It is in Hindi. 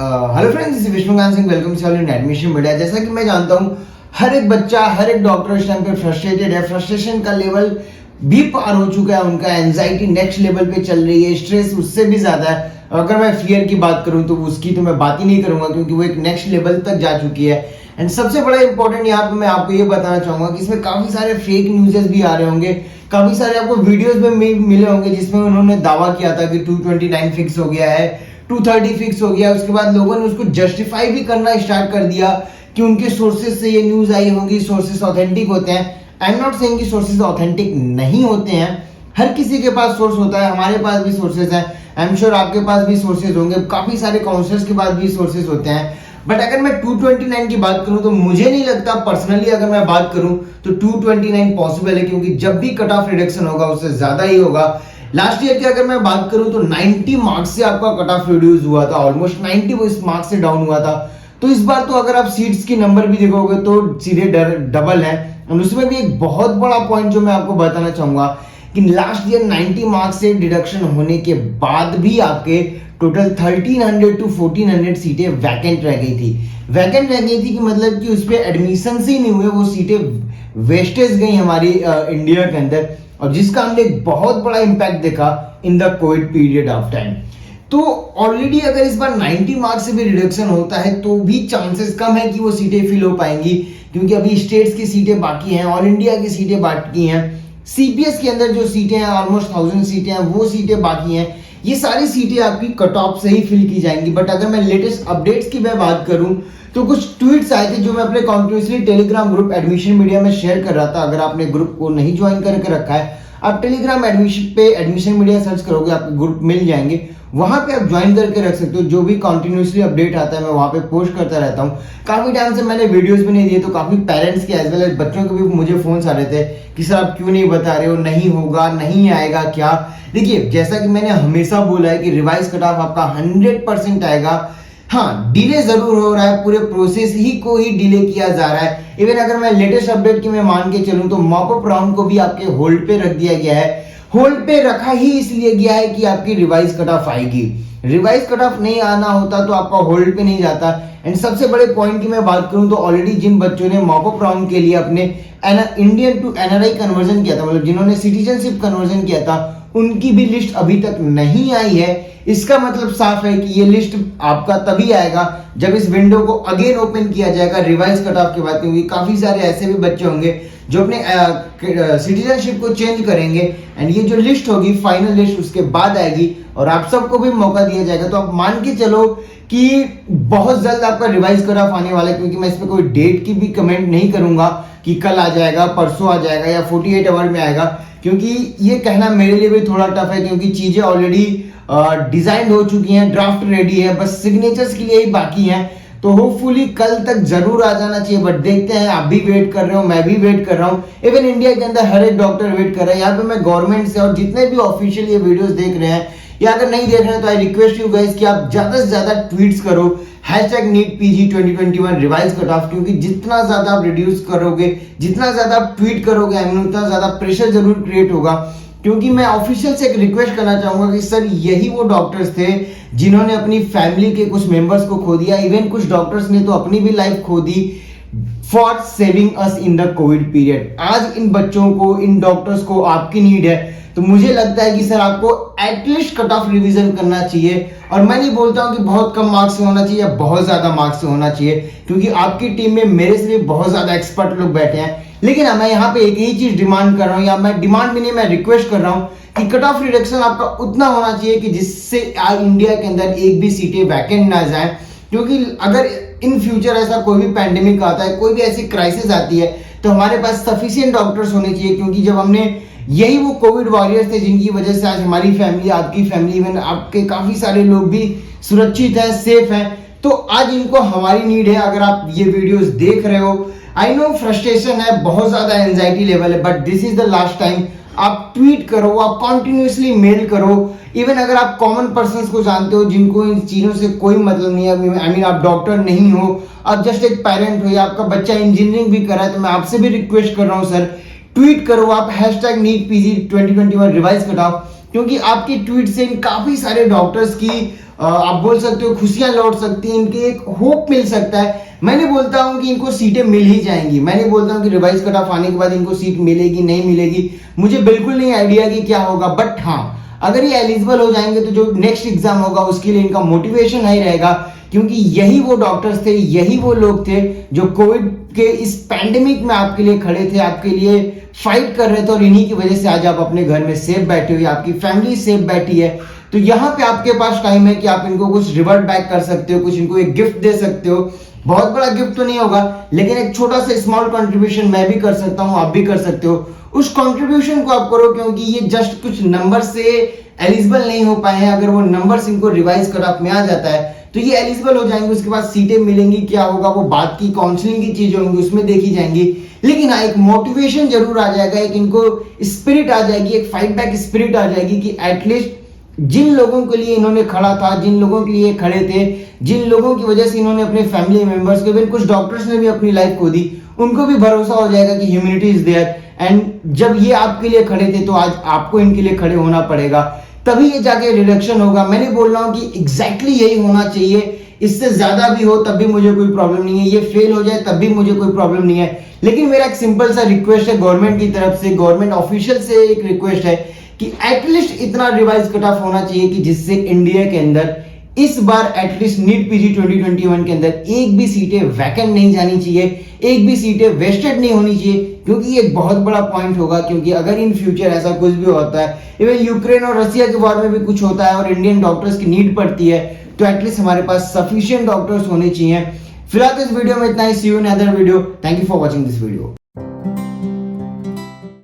Hello friends, this is Vishnukant Singh. Welcome to in admission media. जैसा कि मैं जानता हूं, हर एक बच्चा, हर एक डॉक्टर इस टाइम पे फ्रस्ट्रेटेड है। फ्रस्ट्रेशन का लेवल भी पार हो चुका है उनका। एंजाइटी नेक्स्ट लेवल पे चल रही है, स्ट्रेस उससे भी ज्यादा है। अगर मैं फियर की बात करूं तो उसकी तो मैं बात ही नहीं करूंगा, क्योंकि वो एक नेक्स्ट लेवल तक जा चुकी है। एंड सबसे बड़ा इंपॉर्टेंट यहाँ पे मैं आपको ये बताना चाहूंगा कि इसमें काफी सारे फेक न्यूज़ेस भी आ रहे होंगे। काफी सारे आपको वीडियोस में मिले होंगे जिसमें उन्होंने दावा किया था कि 229 फिक्स हो गया है, 230 फिक्स हो गया। उसके बाद लोगों ने उसको जस्टिफाई भी करना स्टार्ट कर दिया कि उनके सोर्सेज से ये न्यूज आई होंगी, सोर्सेज ऑथेंटिक होते हैं। आई एम नॉट सेइंग कि सोर्सेज ऑथेंटिक नहीं होते हैं। हर किसी के पास सोर्स होता है, हमारे पास भी सोर्सेज हैं। आई एम श्योर आपके पास भी सोर्सेज होंगे। काफी सारे काउंसलर्स के पास भी सोर्सेज होते हैं। बट अगर मैं 229 की बात करूं तो मुझे नहीं लगता, पर्सनली अगर मैं बात करूं तो 229 पॉसिबल है, क्योंकि जब भी कट ऑफ रिडक्शन होगा उससे ज्यादा ही होगा। लास्ट ईयर की अगर मैं बात करूं तो 90 मार्क्स से आपका कट ऑफ रिड्यूस हुआ था, ऑलमोस्ट 90 मार्क्स से डाउन हुआ था। तो इस बार तो अगर आप सीट्स की नंबर भी देखोगे तो सीधे डबल है। और उसमें भी एक बहुत बड़ा पॉइंट जो मैं आपको बताना चाहूंगा कि लास्ट ईयर 90 मार्क्स से डिडक्शन होने के बाद भी आपके टोटल 1300 टू 1400 सीटें वैकेंट रह गई थी। वैकेंट रह गई थी कि मतलब कि उस पर एडमिशन ही नहीं हुए, वो सीटें वेस्टेज गई हमारी इंडिया के अंदर, और जिसका हमने एक बहुत बड़ा इंपैक्ट देखा इन the COVID period of time. तो ऑलरेडी अगर इस बार 90 मार्क्स से भी रिडक्शन होता है तो भी चांसेस कम है कि वो सीटें फिल हो पाएंगी, क्योंकि अभी स्टेट्स की सीटें बाकी हैं, ऑल इंडिया की सीटें बाकी हैं। सीपीएस के अंदर जो सीटें हैं, ऑलमोस्ट 1000 सीटें हैं, वो सीटें बाकी हैं। ये सारी सीटें आपकी कट ऑफ से ही फिल की जाएंगी। बट अगर मैं लेटेस्ट अपडेट्स की मैं बात करूं तो कुछ ट्वीट्स आए थे जो मैं अपने continuously Telegram group admission media में शेयर कर रहा था। अगर आपने ग्रुप को नहीं ज्वाइन करके रखा है, आप टेलीग्राम एडमिशन मीडिया सर्च करोगे, आपको ग्रुप मिल जाएंगे। वहां पे आप ज्वाइन करके रख सकते हो। जो भी कॉन्टिन्यूसली अपडेट आता है मैं वहां पे पोस्ट करता रहता हूँ। काफी टाइम से मैंने वीडियोस भी नहीं दिए, तो काफी पेरेंट्स के एज वेल एज बच्चों के भी मुझे फोन आ रहे थे कि सर आप क्यों नहीं बता रहे हो, नहीं होगा, नहीं आएगा क्या। देखिए, जैसा कि मैंने हमेशा बोला है कि रिवाइज कट ऑफ आपका 100% आएगा। हाँ, डिले जरूर हो रहा है, पूरे प्रोसेस ही को ही डिले किया जा रहा है। इवन अगर मैं लेटेस्ट अपडेट की मैं मान के चलूं तो मॉप अप राउंड को भी आपके होल्ड पे रख दिया गया है। होल्ड पे रखा ही इसलिए गया है कि आपकी रिवाइज कट ऑफ आएगी। रिवाइज कट ऑफ नहीं आना होता तो आपका होल्ड पे नहीं जाता। एंड सबसे बड़े पॉइंट की मैं बात करूं तो ऑलरेडी जिन बच्चों ने मॉप अप राउंड के लिए अपने इंडियन टू एनआरआई कन्वर्जन किया था, मतलब जिन्होंने सिटीजनशिप कन्वर्जन किया था, उनकी भी लिस्ट अभी तक नहीं आई है। इसका मतलब साफ है कि ये लिस्ट आपका तभी आएगा जब इस विंडो को अगेन ओपन किया जाएगा रिवाइज कट ऑफ के बाद, क्योंकि काफी सारे ऐसे भी बच्चे होंगे जो अपने सिटीजनशिप को चेंज करेंगे। एंड ये जो लिस्ट होगी, फाइनल लिस्ट, उसके बाद आएगी और आप सबको भी मौका दिया जाएगा। तो आप मान के चलो कि बहुत जल्द आपका रिवाइज कट ऑफ आने वाला है, क्योंकि मैं इस पर कोई डेट की भी कमेंट नहीं करूंगा कि कल आ जाएगा, परसों आ जाएगा या 48 आवर में आएगा, क्योंकि ये कहना मेरे लिए भी थोड़ा टफ है, क्योंकि चीजें ऑलरेडी डिजाइन हो चुकी हैं, ड्राफ्ट रेडी है, बस सिग्नेचर्स के लिए ही बाकी हैं। तो होपफुली कल तक जरूर आ जाना चाहिए। बट देखते हैं, आप भी वेट कर रहे हो, मैं भी वेट कर रहा हूँ, इवन इंडिया के अंदर हर एक डॉक्टर वेट कर रहा है। यहाँ पे मैं गवर्नमेंट से और जितने भी ऑफिशियल ये वीडियोस देख रहे हैं या अगर नहीं देख रहे हैं तो आई रिक्वेस्ट यू गाइस कि आप ज्यादा से ज्यादा ट्वीट्स करो #NEETPG 2021 रिवाइज कट ऑफ, क्योंकि जितना ज्यादा आप रिड्यूस करोगे, जितना ज्यादा आप ट्वीट करोगे, उतना ज्यादा प्रेशर जरूर क्रिएट होगा। क्योंकि मैं ऑफिशियल से एक रिक्वेस्ट करना चाहूंगा कि सर यही वो डॉक्टर्स थे जिन्होंने अपनी फैमिली के कुछ मेंबर्स को खो दिया। इवन कुछ डॉक्टर्स ने तो अपनी भी लाइफ खो दी for saving us in the COVID period. आज इन बच्चों को, इन डॉक्टर्स को आपकी नीड है। तो मुझे लगता है कि सर आपको एटलीस्ट कट ऑफ रिवीजन करना चाहिए। और मैं नहीं बोलता हूं कि बहुत कम मार्क्स से होना चाहिए या बहुत ज्यादा मार्क्स से होना चाहिए, क्योंकि आपकी टीम में मेरे से भी बहुत ज्यादा एक्सपर्ट लोग बैठे हैं। लेकिन मैं यहाँ पे एक ही चीज डिमांड कर रहा हूँ, या मैं डिमांड भी नहीं, मैं रिक्वेस्ट कर रहा हूँ कि कट ऑफ रिडक्शन आपका उतना होना चाहिए कि जिससे इंडिया के अंदर एक भी सीटें वैकेंट ना जाए। क्योंकि अगर इन फ्यूचर ऐसा कोई भी पैंडेमिक आता है, कोई भी ऐसी क्राइसिस आती है, तो हमारे पास सफिशिएंट डॉक्टर्स होने चाहिए। क्योंकि जब हमने, यही वो कोविड वॉरियर्स थे जिनकी वजह से आज हमारी फैमिली, आपकी फैमिली, इवन आपके काफी सारे लोग भी सुरक्षित हैं, सेफ हैं। तो आज इनको हमारी नीड है। अगर आप ये वीडियोस देख रहे हो, आई नो फ्रस्ट्रेशन है, बहुत ज्यादा एंजाइटी लेवल है, but this is the last time. आप ट्वीट करो, आप कॉन्टिन्यूसली मेल करो। इवन अगर आप कॉमन पर्संस को जानते हो जिनको इन चीजों से कोई मतलब नहीं है, आई मीन आप डॉक्टर नहीं हो, आप जस्ट एक पेरेंट हो, या आपका बच्चा इंजीनियरिंग भी कर रहा है, तो मैं आपसे भी रिक्वेस्ट कर रहा हूँ सर, ट्वीट करो आप #NEETPG 2021 रिवाइज कट ऑफ। क्योंकि आपके ट्वीट से इन काफी सारे डॉक्टर्स की आप बोल सकते हो खुशियां लौट सकती हैं, इनके एक होप मिल सकता है। मैं नहीं बोलता हूं कि इनको सीटें मिल ही जाएंगी, मैं नहीं बोलता हूं कि रिवाइज कट ऑफ आने के बाद इनको सीट मिलेगी नहीं मिलेगी, मुझे बिल्कुल नहीं आइडिया कि क्या होगा। बट हाँ, अगर ये एलिजिबल हो जाएंगे तो जो नेक्स्ट एग्जाम होगा उसके लिए इनका मोटिवेशन हाई रहेगा, क्योंकि यही वो डॉक्टर्स थे, यही वो लोग थे जो कोविड के इस पैंडेमिक में आपके लिए खड़े थे, आपके लिए फाइट कर रहे थे, और इन्हीं की वजह से आज आप अपने घर में सेफ बैठे हुए, आपकी फैमिली सेफ बैठी है। तो यहाँ पे आपके पास टाइम है कि आप इनको कुछ रिवर्ट बैक कर सकते हो, कुछ इनको एक गिफ्ट दे सकते हो। बहुत बड़ा गिफ्ट तो नहीं होगा, लेकिन एक छोटा सा स्मॉल कंट्रीब्यूशन मैं भी कर सकता हूँ, आप भी कर सकते हो। उस कंट्रीब्यूशन को आप करो, क्योंकि ये जस्ट कुछ नंबर से एलिजिबल नहीं हो पाए हैं। अगर वो नंबर्स इनको रिवाइज कट ऑफ में आ जाता है तो ये एलिजिबल हो जाएंगे, उसके बाद सीटें मिलेंगी, क्या होगा वो बात की काउंसलिंग की चीजें होंगी, उसमें देखी जाएंगी। लेकिन हाँ, एक मोटिवेशन जरूर आ जाएगा, एक इनको स्पिरिट आ जाएगी, एक फाइट बैक स्पिरिट आ जाएगी कि एटलीस्ट जिन लोगों के लिए इन्होंने खड़ा था, जिन लोगों के लिए खड़े थे, जिन लोगों की वजह से इन्होंने अपने फैमिली मेंबर्स को, कुछ डॉक्टर्स ने भी अपनी लाइफ खो दी, उनको भी भरोसा हो जाएगा कि ह्यूमैनिटी इज देयर। एंड जब ये आपके लिए खड़े थे तो आज आपको इनके लिए खड़े होना पड़ेगा, तभी ये जाके रिडक्शन होगा। मैं नहीं बोल रहा हूं कि एग्जैक्टली यही होना चाहिए, इससे ज्यादा भी हो तब भी मुझे कोई प्रॉब्लम नहीं है, ये फेल हो जाए तब भी मुझे कोई प्रॉब्लम नहीं है। लेकिन मेरा एक सिंपल सा रिक्वेस्ट है गवर्नमेंट की तरफ से, गवर्नमेंट ऑफिशियल से एक रिक्वेस्ट है कि एटलीस्ट इतना रिवाइज कट ऑफ होना चाहिए कि जिससे इंडिया के अंदर इस बार एटलीस्ट नीट पीजी 2021 के अंदर एक भी सीटें वैकेंट नहीं जानी चाहिए, एक भी सीटें वेस्टेड नहीं होनी चाहिए, क्योंकि ये एक बहुत बड़ा पॉइंट होगा। क्योंकि अगर इन फ्यूचर ऐसा कुछ भी होता है, इवन यूक्रेन और रसिया के वॉर में भी कुछ होता है और इंडियन डॉक्टर्स की नीड पड़ती है, तो एटलीस्ट हमारे पास सफिशिएंट डॉक्टर्स होने चाहिए। फिलहाल इस वीडियो में इतना ही। See you in other video. Thank you for watching this video.